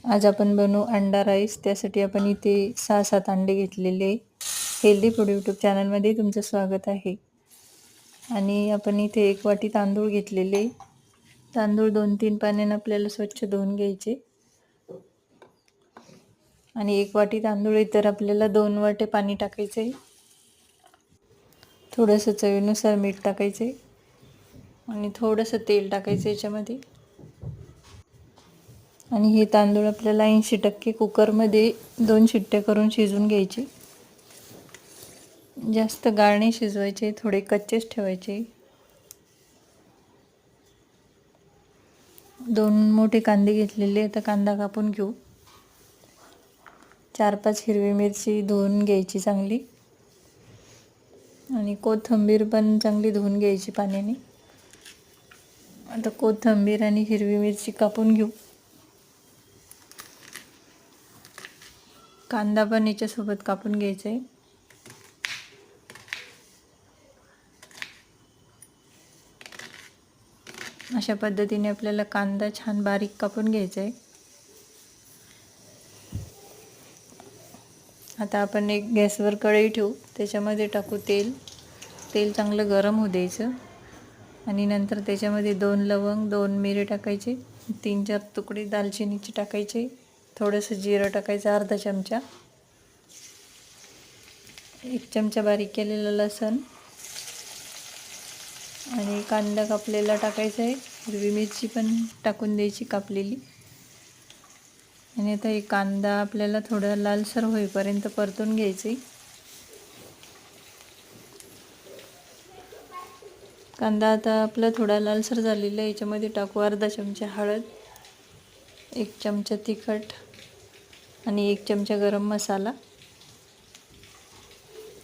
आज आपण बनवू अंडा राईस. त्यासाठी आपण इथे 6-7 अंडे घेतलेले. हेल्दी फूड यूट्यूब चॅनलमध्ये तुमचं स्वागत आहे. आणि आपण इथे 1 वाटी तांदूळ घेतलेले. तांदूळ 2-3 पाण्याने आपल्याला स्वच्छ धुवून घ्यायचे. आणि 1 वाटी तांदूळ इतर आपल्याला 2 वाटे पाणी टाकायचे. थोडंसं चवीनुसार मीठ टाकायचे आणि थोडंसं तेल टाकायचं याच्यामध्ये. आणि हे तांदूळ आपल्याला 80% कुकरमध्ये 2 शिट्ट्या करून शिजवून घ्यायचे. जास्त गाळ नाही शिजवायचे, थोडे कच्चेच ठेवायचे. 2 मोठे कांदे घेतलेले. आता कांदा कापून घेऊ. 4-5 हिरवी मिरची धुवून घ्यायची चांगली. आणि कोथिंबीर पण चांगली धुवून घ्यायची पाण्याने. आता कोथिंबीर आणि हिरवी मिरची कापून घेऊ. कांदा पण याच्यासोबत कापून घ्यायचा आहे. अशा पद्धतीने आपल्याला कांदा छान बारीक कापून घ्यायचा आहे. आता आपण एक गॅसवर कढई ठेवू. त्याच्यामध्ये टाकू तेल. तेल चांगलं गरम होऊ द्यायचं. आणि नंतर त्याच्यामध्ये 2 लवंग, 2 मिरे टाकायचे, 3-4 तुकडे दालचिनीचे टाकायचे, थोडंसं जिरं टाकायचं, अर्धा चमचा, 1 चमचा बारीक केलेलं लसूण आणि कांदा कापलेला टाकायचा आहे. हिरवी मिरची पण टाकून द्यायची कापलेली. आणि आता हे कांदा आपल्याला थोडा लालसर होईपर्यंत परतून घ्यायचे. कांदा आता आपला थोडा लालसर झालेला आहे. याच्यामध्ये टाकू अर्धा चमचा हळद, 1 चमचा तिखट आणि 1 चमचा गरम मसाला.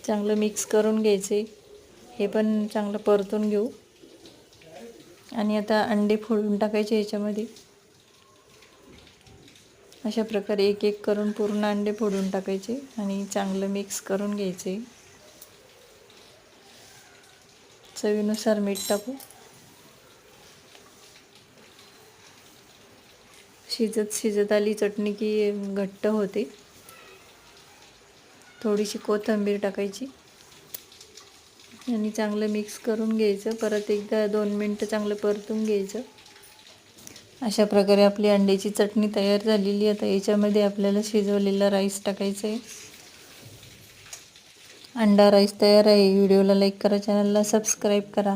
चांगलं मिक्स करून घ्यायचे. हे पण चांगलं परतून घेऊ. आणि आता अंडे फोडून टाकायचे याच्यामध्ये. अशा प्रकारे एक एक करून पूर्ण अंडे फोडून टाकायचे आणि चांगलं मिक्स करून घ्यायचे. चवीनुसार मीठ टाकू. शिजत आली चटणी की घट्ट होते. थोडीशी कोथिंबीर टाकायची आणि चांगलं मिक्स करून घ्यायचं. परत एकदा 2 मिनटं चांगलं परतून घ्यायचं. अशा प्रकारे आपली अंड्याची चटणी तयार झालेली. आता याच्यामध्ये आपल्याला शिजवलेला राईस टाकायचा आहे. अंडा राईस तयार आहे. व्हिडिओला लाईक करा, चॅनलला सबस्क्राईब करा.